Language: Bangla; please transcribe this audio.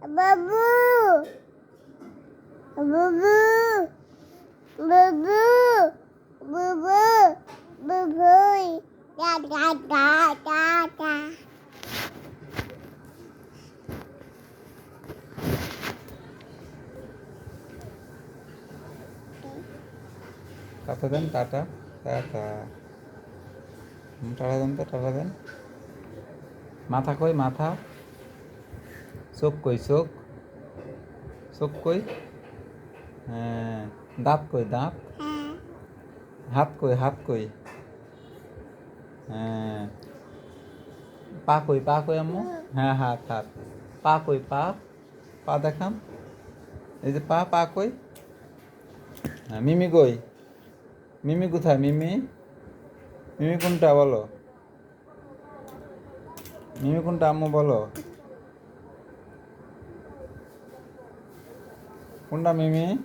বাবু বাবু বাবু বাবু বাবু দা দা দা দা দা টাটা দেন, টাটা টাটা। টাটা দেন, তো টাটা দেন। মাথা কই, মাথা? চোখ কই, চোখ? চোখ কই? হ্যাঁ। দাঁত কই, দাঁত? হ্যাঁ হাত কই, হাত কই? হ্যাঁ। পা কই, পা কই আম্মু? হ্যাঁ, হাত, হাত। পা কই, পা? পা দেখান। এই যে পা, পা কই? হ্যাঁ, মিমি কই? মিমি কোথায়, মিমি? মিমি কোনটা বলো? মিমি কোনটা আম্মু বলো? কোনটা মিমি?